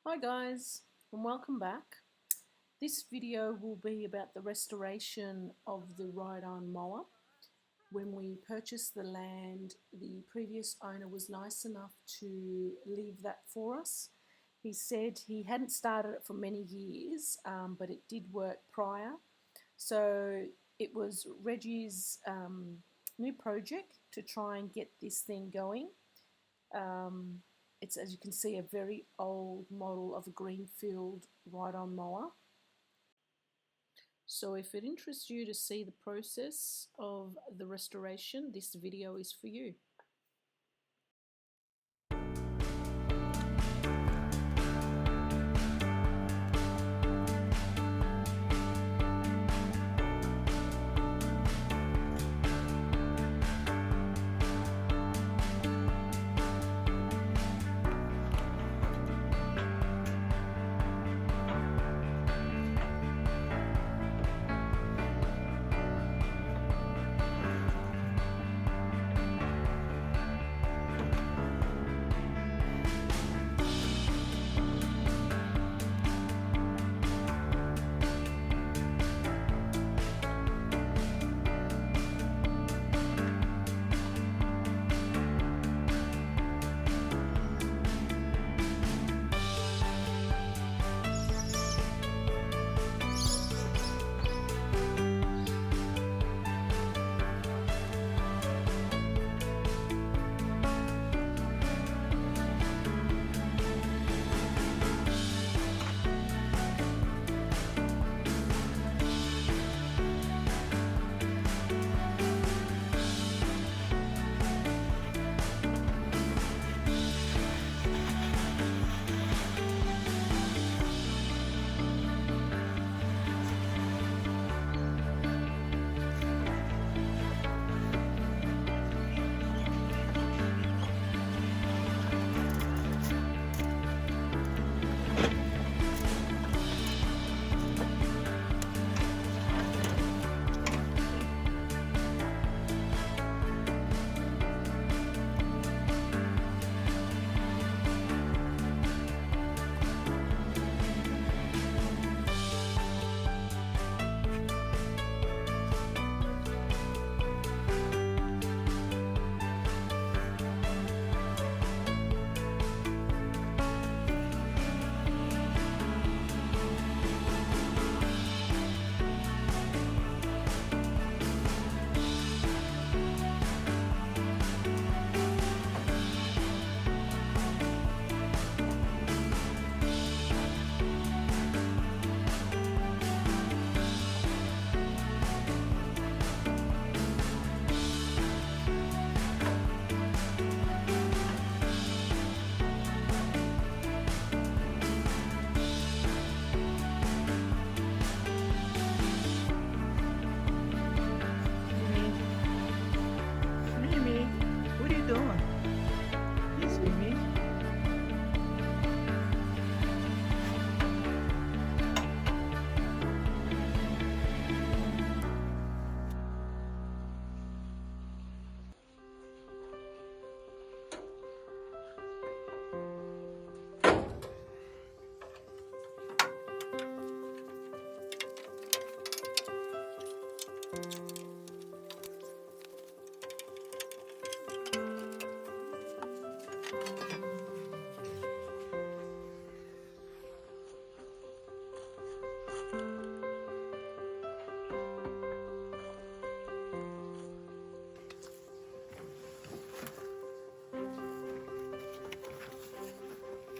Hi guys, and welcome back. This video will be about the restoration of the ride-on mower. When we purchased the land, the previous owner was nice enough to leave that for us. He said he hadn't started it for many years, but it did work prior. So it was Reggie's new project to try and get this thing going. It's, as you can see, a very old model of a greenfield ride-on mower. So if it interests you to see the process of the restoration, this video is for you. Mimi, what are you doing? Yes, Mimi.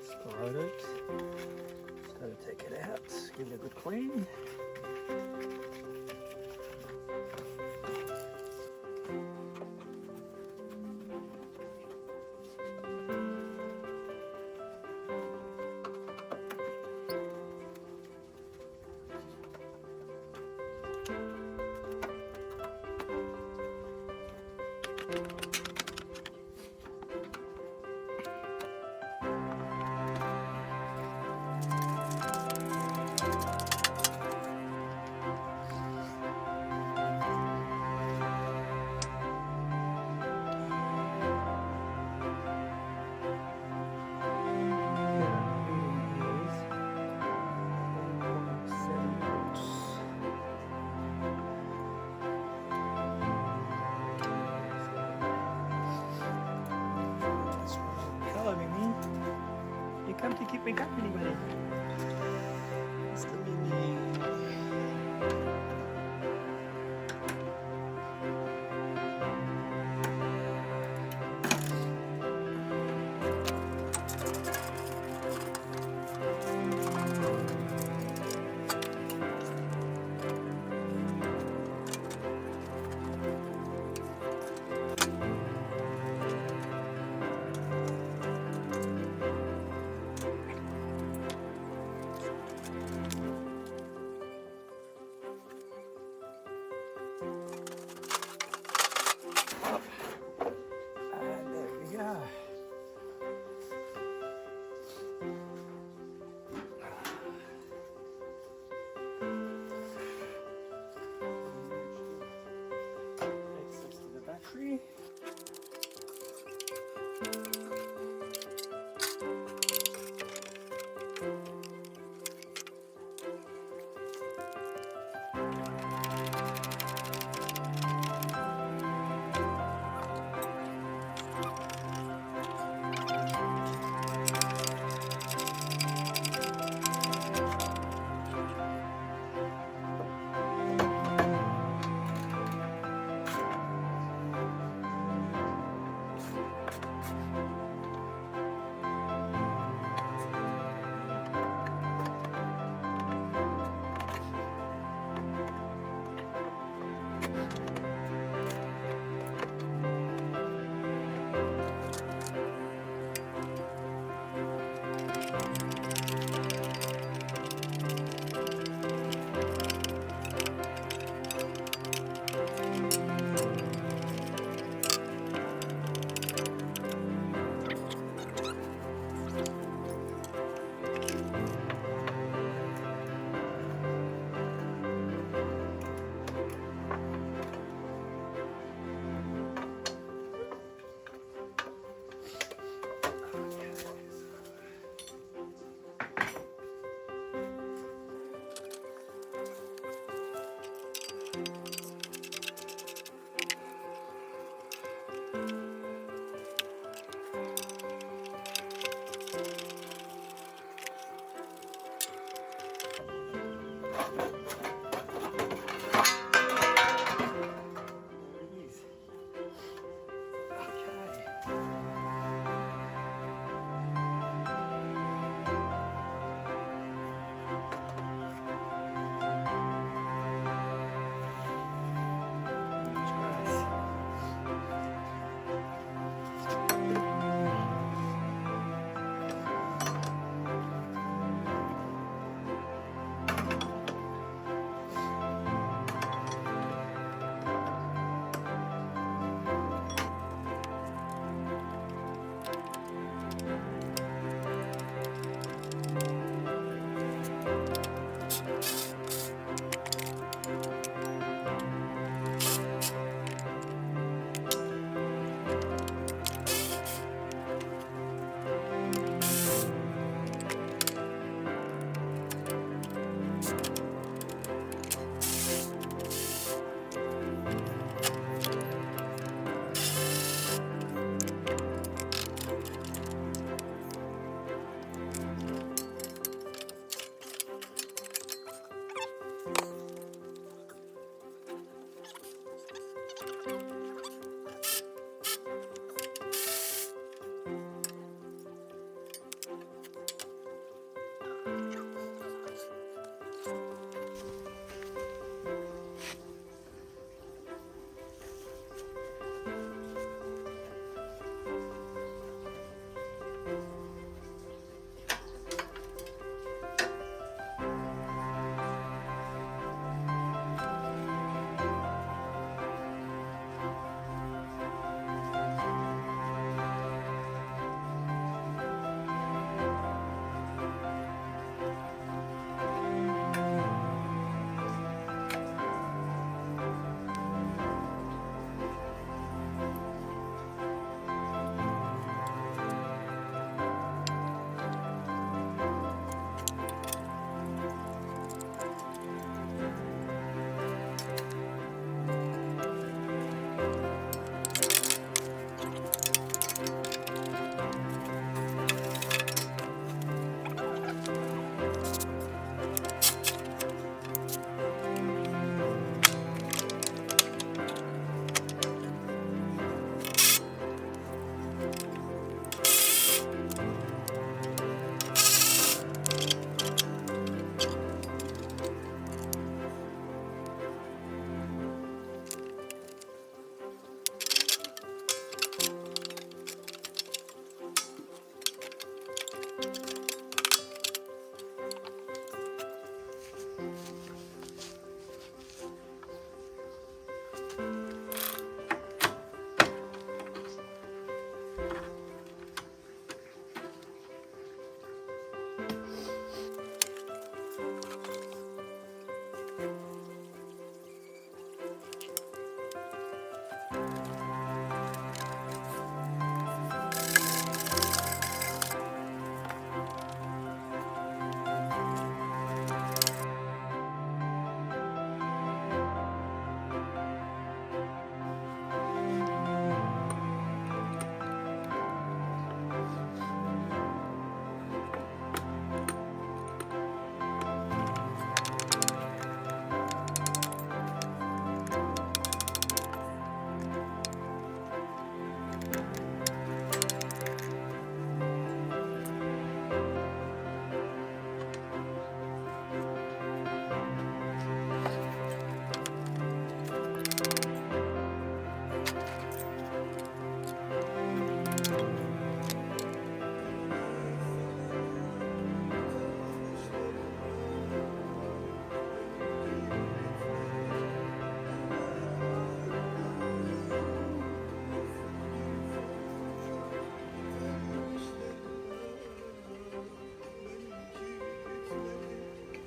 Start it. Just gotta take it out. Give it a good clean. คลิปไหมครับมินิมานีมิสเตอร์มินิ โ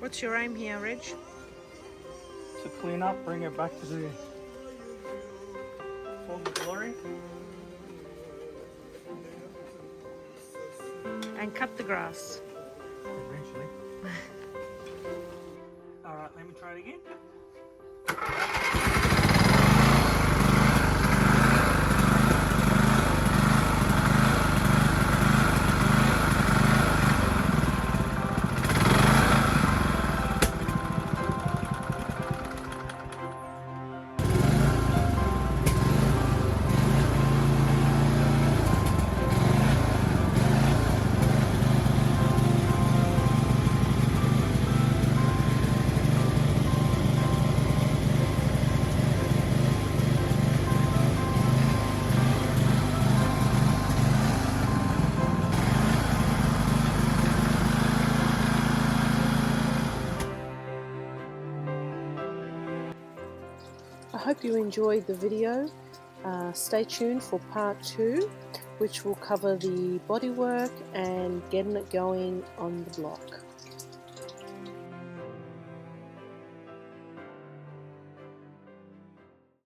What's your aim here, Reg? To clean up, bring it back to the former glory. And cut the grass. Eventually. Alright, let me try it again. I hope you enjoyed the video. Stay tuned for part 2, which will cover the bodywork and getting it going on the block.